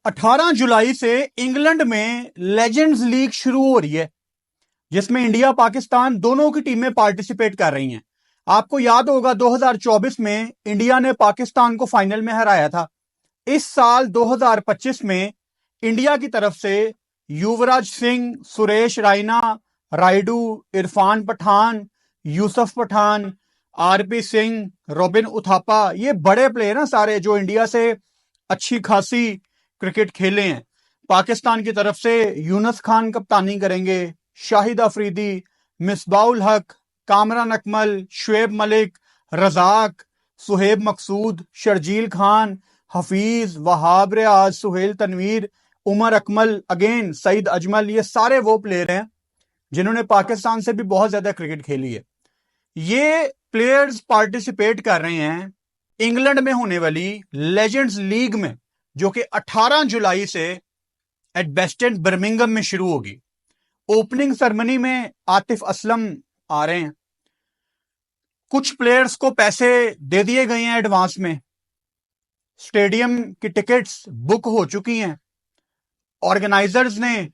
18 जुलाई से इंग्लैंड में legends league शुरू हो रही है, जिसमें इंडिया पाकिस्तान दोनों की टीमें पार्टिसिपेट कर रही हैं। आपको याद होगा 2024 में इंडिया ने पाकिस्तान को फाइनल में हराया था। इस साल 2025 में इंडिया की तरफ से युवराज सिंह, सुरेश रायना, रायडू, इरफान पठान, यूसुफ पठान, आरपी सिंह, रॉबिन उथापा, ये बड़े प्लेयर हैं सारे जो इंडिया से अच्छी खासी क्रिकेट खेले हैं। पाकिस्तान की तरफ से यूनुस खान कप्तानी करेंगे, शाहिद अफरीदी, मिसबाउल हक, कामरान अकमल, शुएब मलिक, रजाक, सुहेब मकसूद, शर्जील खान, हफीज, वहाब रियाज, सुहेल तनवीर, उमर अकमल, अगेन सईद अजमल, ये सारे वो प्लेयर हैं जिन्होंने पाकिस्तान से भी बहुत ज्यादा क्रिकेट खेली है। ये प्लेयर्स पार्टिसिपेट कर रहे हैं इंग्लैंड में होने वाली लेजेंड्स लीग में, जो कि 18 जुलाई से एडबेस्टन बर्मिंघम में शुरू होगी। ओपनिंग सेरेमनी में आतिफ असलम आ रहे हैं। कुछ प्लेयर्स को पैसे दे दिए गए हैं एडवांस में, स्टेडियम की टिकट्स बुक हो चुकी हैं, ऑर्गेनाइजर्स ने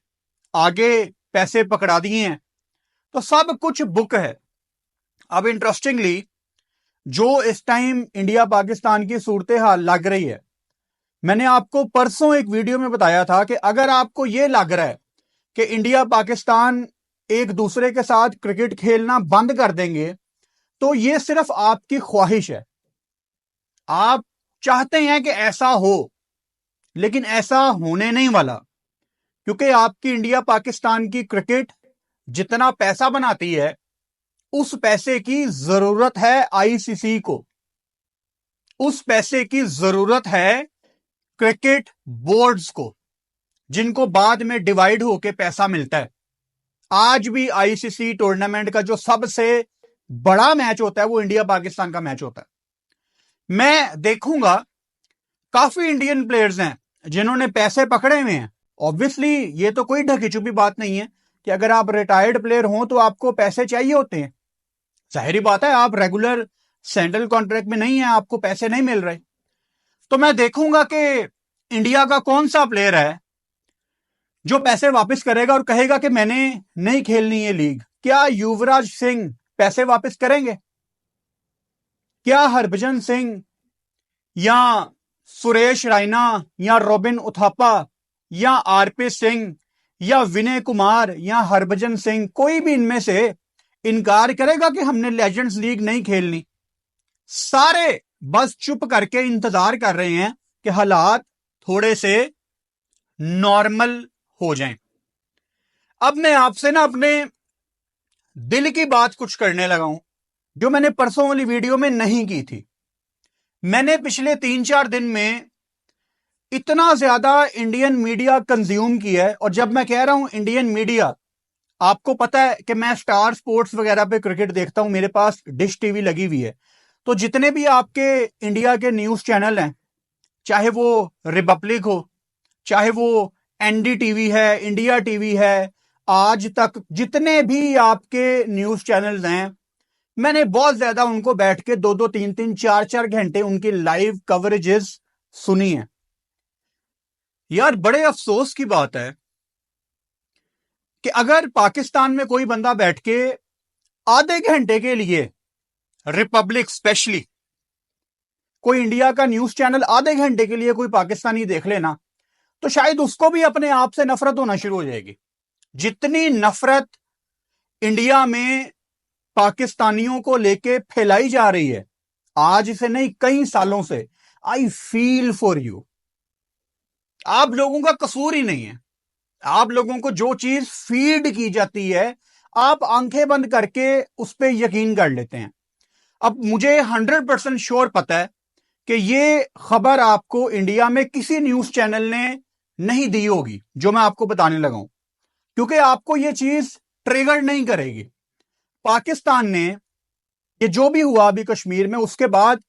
आगे पैसे पकड़ा दिए हैं, तो सब कुछ बुक है। अब इंटरेस्टिंगली जो इस टाइम इंडिया पाकिस्तान की सूरत हाल लग रही है, मैंने आपको परसों एक वीडियो में बताया था कि अगर आपको यह लग रहा है कि इंडिया पाकिस्तान एक दूसरे के साथ क्रिकेट खेलना बंद कर देंगे, तो यह सिर्फ आपकी ख्वाहिश है। आप चाहते हैं कि ऐसा हो, लेकिन ऐसा होने नहीं वाला, क्योंकि आपकी इंडिया पाकिस्तान की क्रिकेट जितना पैसा बनाती है, उस पैसे की जरूरत है आईसीसी को, उस पैसे की जरूरत है क्रिकेट बोर्ड्स को, जिनको बाद में डिवाइड होकर पैसा मिलता है। आज भी आईसीसी टूर्नामेंट का जो सबसे बड़ा मैच होता है वो इंडिया पाकिस्तान का मैच होता है। मैं देखूंगा काफी इंडियन प्लेयर्स हैं जिन्होंने पैसे पकड़े हुए हैं। ऑब्वियसली ये तो कोई ढकी छुपी बात नहीं है कि अगर आप रिटायर्ड प्लेयर हो तो आपको पैसे चाहिए होते हैं। जाहिर बात है, आप रेगुलर सेंट्रल कॉन्ट्रैक्ट में नहीं है, आपको पैसे नहीं मिल रहे। तो मैं देखूंगा कि इंडिया का कौन सा प्लेयर है जो पैसे वापस करेगा और कहेगा कि मैंने नहीं खेलनी है लीग। क्या युवराज सिंह पैसे वापस करेंगे? क्या हरभजन सिंह या सुरेश रायना या रॉबिन उथापा या आरपी सिंह या विनय कुमार या हरभजन सिंह, कोई भी इनमें से इनकार करेगा कि हमने लेजेंड्स लीग नहीं खेलनी? सारे बस चुप करके इंतजार कर रहे हैं कि हालात थोड़े से नॉर्मल हो जाएं। अब मैं आपसे ना अपने दिल की बात कुछ करने लगा हूं, जो मैंने परसों वाली वीडियो में नहीं की थी। मैंने पिछले 3-4 दिन में इतना ज्यादा इंडियन मीडिया कंज्यूम किया है, और जब मैं कह रहा हूं इंडियन मीडिया, आपको पता है कि मैं स्टार स्पोर्ट्स वगैरह पे क्रिकेट देखता हूं, मेरे पास डिश टीवी लगी हुई है। तो जितने भी आपके इंडिया के न्यूज चैनल हैं, चाहे वो रिपब्लिक हो, चाहे वो एनडीटीवी है, इंडिया टीवी है, आज तक जितने भी आपके न्यूज चैनल्स हैं, मैंने बहुत ज्यादा उनको बैठ के 2-2, 3-3, 4-4 घंटे उनकी लाइव कवरेजेस सुनी है। यार बड़े अफसोस की बात है कि अगर पाकिस्तान में कोई बंदा बैठ के आधे घंटे के लिए, रिपब्लिक स्पेशली, कोई इंडिया का न्यूज चैनल आधे घंटे के लिए कोई पाकिस्तानी देख लेना, तो शायद उसको भी अपने आप से नफरत होना शुरू हो जाएगी। जितनी नफरत इंडिया में पाकिस्तानियों को लेके फैलाई जा रही है, आज से नहीं कई सालों से, आई फील फॉर यू। आप लोगों का कसूर ही नहीं है। आप लोगों को जो चीज फीड की जाती है, आप आंखें बंद करके उस पर यकीन कर लेते हैं। अब मुझे 100% श्योर पता है कि ये खबर आपको इंडिया में किसी न्यूज चैनल ने नहीं दी होगी जो मैं आपको बताने लगा हूं, क्योंकि आपको ये चीज ट्रिगर नहीं करेगी। पाकिस्तान ने ये जो भी हुआ अभी कश्मीर में, उसके बाद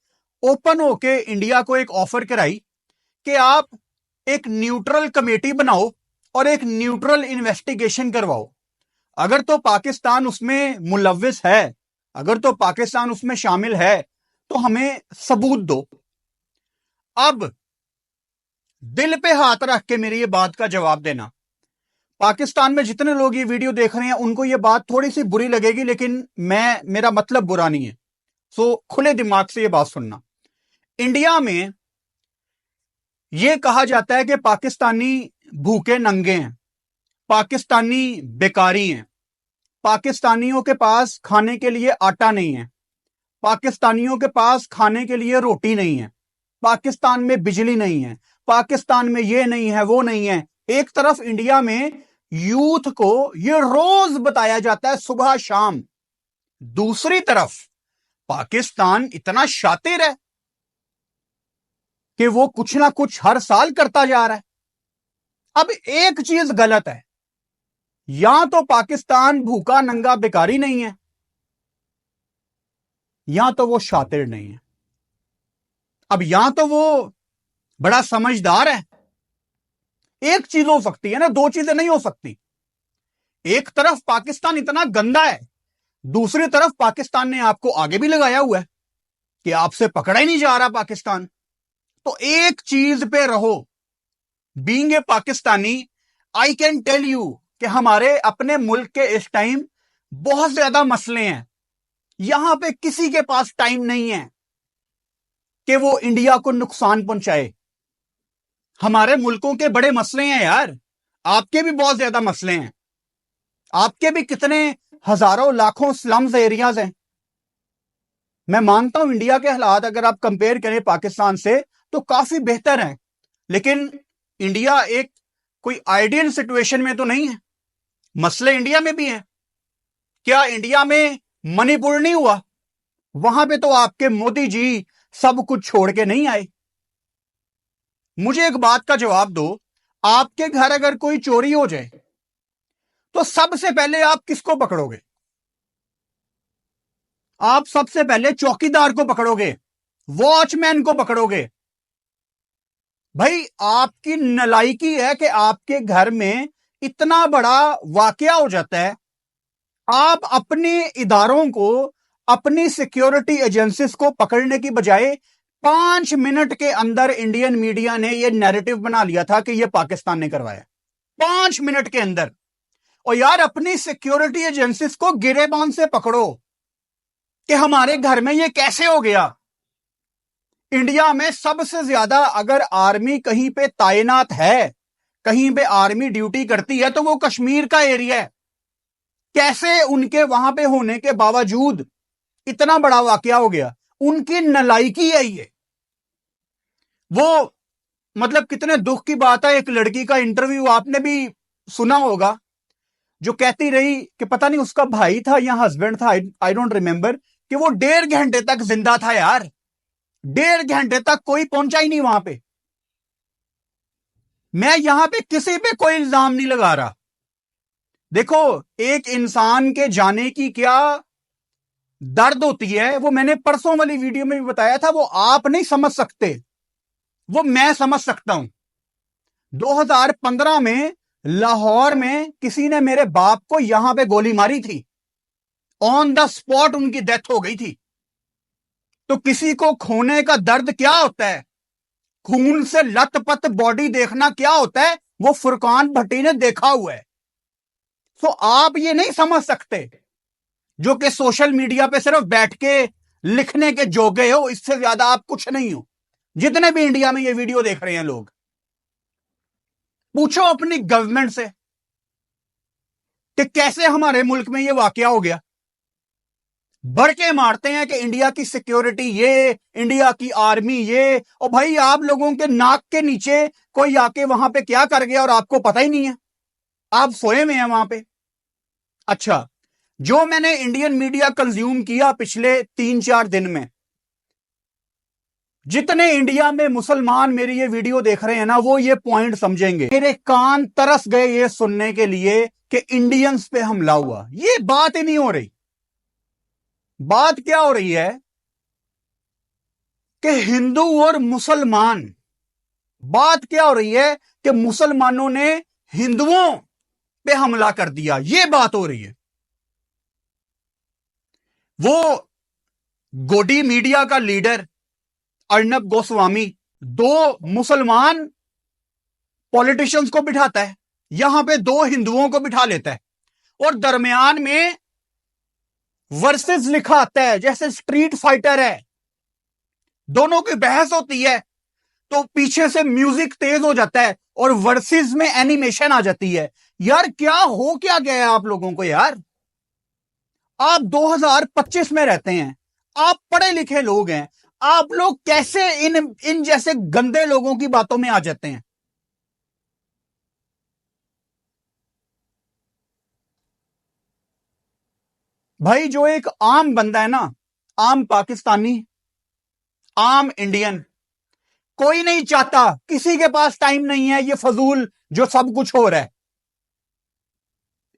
ओपन होके इंडिया को एक ऑफर कराई कि आप एक न्यूट्रल कमेटी बनाओ और एक न्यूट्रल इन्वेस्टिगेशन करवाओ। अगर तो पाकिस्तान उसमें मुलव्विस है, अगर तो पाकिस्तान उसमें शामिल है, तो हमें सबूत दो। अब दिल पे हाथ रख के मेरी ये बात का जवाब देना। पाकिस्तान में जितने लोग ये वीडियो देख रहे हैं उनको ये बात थोड़ी सी बुरी लगेगी, लेकिन मेरा मतलब बुरा नहीं है। सो खुले दिमाग से ये बात सुनना। इंडिया में ये कहा जाता है कि पाकिस्तानी भूखे नंगे हैं, पाकिस्तानी बेकारी हैं, पाकिस्तानियों के पास खाने के लिए आटा नहीं है, पाकिस्तानियों के पास खाने के लिए रोटी नहीं है, पाकिस्तान में बिजली नहीं है, पाकिस्तान में ये नहीं है वो नहीं है। एक तरफ इंडिया में यूथ को ये रोज बताया जाता है सुबह शाम, दूसरी तरफ पाकिस्तान इतना शातिर है कि वो कुछ ना कुछ हर साल करता जा रहा है। अब एक चीज गलत है, या तो पाकिस्तान भूखा नंगा बेकारी नहीं है, या तो वो शातिर नहीं है। अब या तो वो बड़ा समझदार है, एक चीज हो सकती है ना, दो चीजें नहीं हो सकती। एक तरफ पाकिस्तान इतना गंदा है, दूसरी तरफ पाकिस्तान ने आपको आगे भी लगाया हुआ है कि आपसे पकड़ा ही नहीं जा रहा पाकिस्तान। तो एक चीज पे रहो, being a Pakistani I can tell you कि हमारे अपने मुल्क के इस टाइम बहुत ज्यादा मसले हैं। यहां पे किसी के पास टाइम नहीं है कि वो इंडिया को नुकसान पहुंचाए। हमारे मुल्कों के बड़े मसले हैं यार, आपके भी बहुत ज्यादा मसले हैं, आपके भी कितने हजारों लाखों स्लम्स एरियाज हैं। मैं मानता हूं इंडिया के हालात अगर आप कंपेयर करें पाकिस्तान से तो काफी बेहतर हैं, लेकिन इंडिया एक कोई आइडियल सिचुएशन में तो नहीं है, मसले इंडिया में भी हैं। क्या इंडिया में मणिपुर नहीं हुआ? वहां पे तो आपके मोदी जी सब कुछ छोड़ के नहीं आए। मुझे एक बात का जवाब दो, आपके घर अगर कोई चोरी हो जाए तो सबसे पहले आप किसको पकड़ोगे? आप सबसे पहले चौकीदार को पकड़ोगे, वॉचमैन को पकड़ोगे। भाई आपकी नालायकी है कि आपके घर में इतना बड़ा वाकया हो जाता है, आप अपने इदारों को, अपनी सिक्योरिटी एजेंसीज को पकड़ने की बजाय 5 मिनट के अंदर इंडियन मीडिया ने यह नैरेटिव बना लिया था कि यह पाकिस्तान ने करवाया। 5 मिनट के अंदर। और यार अपनी सिक्योरिटी एजेंसीज को गिरेबान से पकड़ो कि हमारे घर में यह कैसे हो गया। इंडिया में सबसे ज्यादा अगर आर्मी कहीं पे तैनात है, कहीं पे आर्मी ड्यूटी करती है तो वो कश्मीर का एरिया है। कैसे उनके वहां पे होने के बावजूद इतना बड़ा वाकया हो गया? उनकी नालायकी है ये। वो मतलब कितने दुख की बात है, एक लड़की का इंटरव्यू आपने भी सुना होगा जो कहती रही कि पता नहीं उसका भाई था या हस्बैंड था, आई डोंट रिमेंबर, कि वो 1.5 घंटे तक जिंदा था यार। 1.5 घंटे तक कोई पहुंचा ही नहीं वहां पे। मैं यहां पे किसी पे कोई इल्जाम नहीं लगा रहा। देखो एक इंसान के जाने की क्या दर्द होती है वो मैंने परसों वाली वीडियो में भी बताया था। वो आप नहीं समझ सकते, वो मैं समझ सकता हूं। 2015 में लाहौर में किसी ने मेरे बाप को यहां पे गोली मारी थी, ऑन द स्पॉट उनकी डेथ हो गई थी। तो किसी को खोने का दर्द क्या होता है, खून से लथपथ बॉडी देखना क्या होता है, वो फुरकान भट्टी ने देखा हुआ है। तो आप ये नहीं समझ सकते जो कि सोशल मीडिया पे सिर्फ बैठ के लिखने के जोगे हो, इससे ज्यादा आप कुछ नहीं हो। जितने भी इंडिया में ये वीडियो देख रहे हैं लोग, पूछो अपनी गवर्नमेंट से कि कैसे हमारे मुल्क में ये वाकया हो गया। बढ़ के मारते हैं कि इंडिया की सिक्योरिटी ये, इंडिया की आर्मी ये। और भाई आप लोगों के नाक के नीचे कोई आके वहां पे क्या कर गया और आपको पता ही नहीं है, आप सोए में हैं वहां पे। अच्छा, जो मैंने इंडियन मीडिया कंज्यूम किया पिछले 3-4 दिन में, जितने इंडिया में मुसलमान मेरी ये वीडियो देख रहे हैं ना, वो ये पॉइंट समझेंगे। मेरे कान तरस गए ये सुनने के लिए कि इंडियंस पे हमला हुआ। ये बात ही नहीं हो रही। बात क्या हो रही है कि हिंदू और मुसलमान, बात क्या हो रही है कि मुसलमानों ने हिंदुओं पे हमला कर दिया, ये बात हो रही है। वो गोडी मीडिया का लीडर अर्नब गोस्वामी, 2 मुसलमान पॉलिटिशियंस को बिठाता है, यहां पे दो हिंदुओं को बिठा लेता है और दरमियान में वर्सेस लिखा आता है, जैसे स्ट्रीट फाइटर है, दोनों की बहस होती है तो पीछे से म्यूजिक तेज हो जाता है और वर्सेस में एनिमेशन आ जाती है। यार क्या हो क्या गया है आप लोगों को यार? आप 2025 में रहते हैं, आप पढ़े लिखे लोग हैं, आप लोग कैसे इन जैसे गंदे लोगों की बातों में आ जाते हैं? भाई जो एक आम बंदा है ना, आम पाकिस्तानी, आम इंडियन, कोई नहीं चाहता, किसी के पास टाइम नहीं है ये फजूल जो सब कुछ हो रहा है।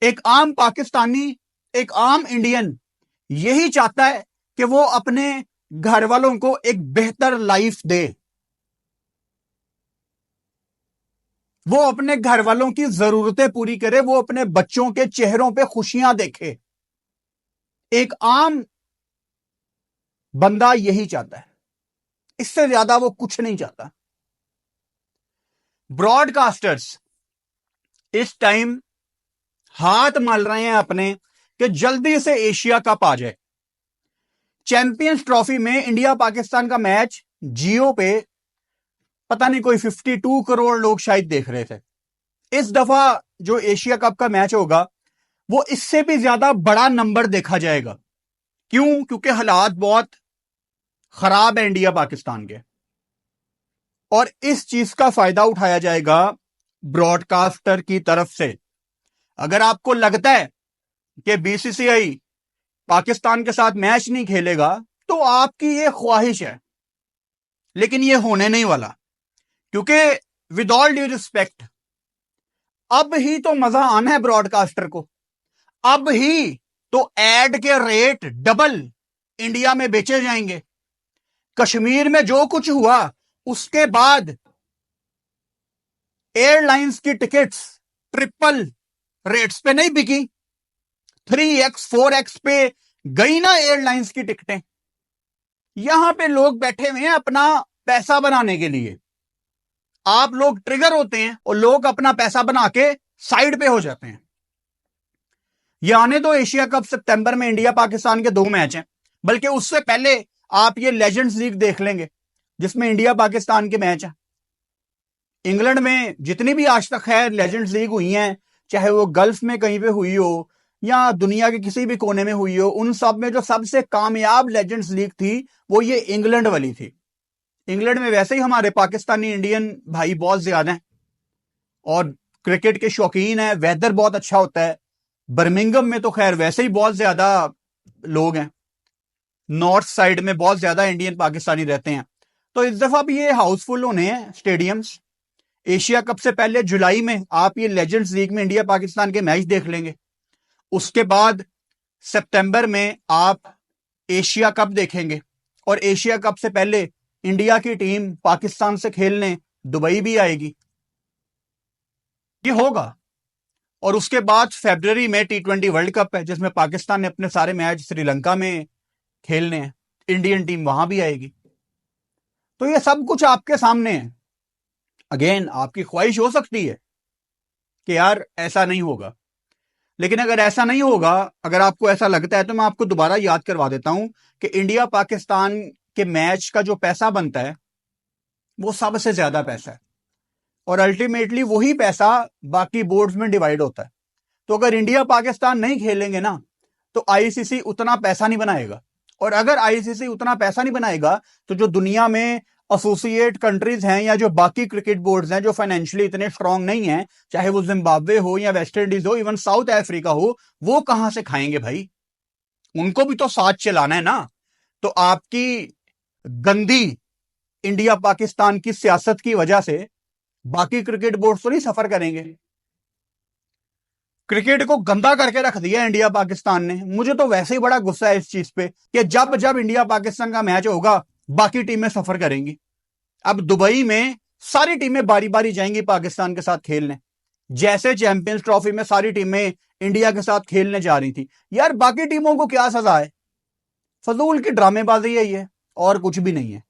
एक आम पाकिस्तानी, एक आम इंडियन यही चाहता है कि वो अपने घर वालों को एक बेहतर लाइफ दे, वो अपने घर वालों की जरूरतें पूरी करे, वो अपने बच्चों के चेहरों पे खुशियां देखे। एक आम बंदा यही चाहता है, इससे ज्यादा वो कुछ नहीं चाहता। ब्रॉडकास्टर्स इस टाइम हाथ मल रहे हैं अपने कि जल्दी से एशिया कप आ जाए। चैंपियंस ट्रॉफी में इंडिया पाकिस्तान का मैच जियो पे पता नहीं कोई 52 करोड़ लोग शायद देख रहे थे। इस दफा जो एशिया कप का मैच होगा वो इससे भी ज्यादा बड़ा नंबर देखा जाएगा। क्यों? क्योंकि हालात बहुत खराब है इंडिया पाकिस्तान के, और इस चीज का फायदा उठाया जाएगा ब्रॉडकास्टर की तरफ से। अगर आपको लगता है कि बीसीसीआई पाकिस्तान के साथ मैच नहीं खेलेगा तो आपकी ये ख्वाहिश है, लेकिन ये होने नहीं वाला, क्योंकि विद ऑल ड्यू रिस्पेक्ट अब ही तो मजा आना है ब्रॉडकास्टर को, अब ही तो एड के रेट डबल इंडिया में बेचे जाएंगे। कश्मीर में जो कुछ हुआ उसके बाद एयरलाइंस की टिकट्स ट्रिपल रेट्स पे नहीं बिकी, 3x 4x पे गई ना एयरलाइंस की टिकटें। यहां पे लोग बैठे हुए हैं अपना पैसा बनाने के लिए, आप लोग ट्रिगर होते हैं और लोग अपना पैसा बना के साइड पे हो जाते हैं। ये आने दो एशिया कप सितंबर में, इंडिया पाकिस्तान के 2 मैच हैं, बल्कि उससे पहले आप ये लेजेंड्स लीग देख लेंगे जिसमें इंडिया पाकिस्तान के मैच हैं। इंग्लैंड में जितनी भी आज तक है लेजेंड्स लीग हुई हैं, चाहे वो गल्फ में कहीं पे हुई हो या दुनिया के किसी भी कोने में हुई हो, उन सब में जो सबसे कामयाब लेजेंड्स लीग थी वो ये इंग्लैंड वाली थी। इंग्लैंड में वैसे ही हमारे पाकिस्तानी इंडियन भाई बहुत ज्यादा हैं और क्रिकेट के शौकीन है, वेदर बहुत अच्छा होता है। बर्मिंघम में तो खैर वैसे ही बहुत ज्यादा लोग हैं, नॉर्थ साइड में बहुत ज्यादा इंडियन पाकिस्तानी रहते हैं। तो इस दफा भी ये हाउसफुल होने हैं स्टेडियम्स। एशिया कप से पहले जुलाई में आप ये लेजेंड्स लीग में इंडिया पाकिस्तान के मैच देख लेंगे, उसके बाद सितंबर में आप एशिया कप देखेंगे, और एशिया कप से पहले इंडिया की टीम पाकिस्तान से खेलने दुबई भी आएगी, ये होगा। और उसके बाद फरवरी में T20 वर्ल्ड कप है जिसमें पाकिस्तान ने अपने सारे मैच श्रीलंका में खेलने हैं, इंडियन टीम वहां भी आएगी। तो ये सब कुछ आपके सामने है। अगेन आपकी ख्वाहिश हो सकती है कि यार ऐसा नहीं होगा, लेकिन अगर ऐसा नहीं होगा, अगर आपको ऐसा लगता है तो मैं आपको दोबारा याद करवा देता हूं कि इंडिया पाकिस्तान के मैच का जो पैसा बनता है वो सबसे ज्यादा पैसा है, और अल्टीमेटली वही पैसा बाकी बोर्ड्स में डिवाइड होता है। तो अगर इंडिया पाकिस्तान नहीं खेलेंगे ना तो आईसीसी उतना पैसा नहीं बनाएगा, और अगर आईसीसी उतना पैसा नहीं बनाएगा तो जो दुनिया में एसोसिएट कंट्रीज हैं या जो बाकी क्रिकेट बोर्ड्स हैं जो फाइनेंशियली इतने स्ट्रांग नहीं हैं, चाहे वो जिम्बाब्वे हो या वेस्ट इंडीज हो, इवन साउथ अफ्रीका हो, वो कहां से खाएंगे भाई? उनको भी तो साथ चलाना है ना। तो आपकी गंदी इंडिया पाकिस्तान की सियासत की वजह से बाकी क्रिकेट बोर्ड तो नहीं सफर करेंगे। क्रिकेट को गंदा करके रख दिया इंडिया पाकिस्तान ने। मुझे तो वैसे ही बड़ा गुस्सा है इस चीज पे कि जब जब इंडिया पाकिस्तान का मैच होगा बाकी टीमें सफर करेंगी। अब दुबई में सारी टीमें बारी बारी जाएंगी पाकिस्तान के साथ खेलने, जैसे चैंपियंस ट्रॉफी में सारी टीमें इंडिया के साथ खेलने जा रही थी। यार बाकी टीमों को क्या सजा है? फजूल की ड्रामेबाजी है ये, और कुछ भी नहीं है।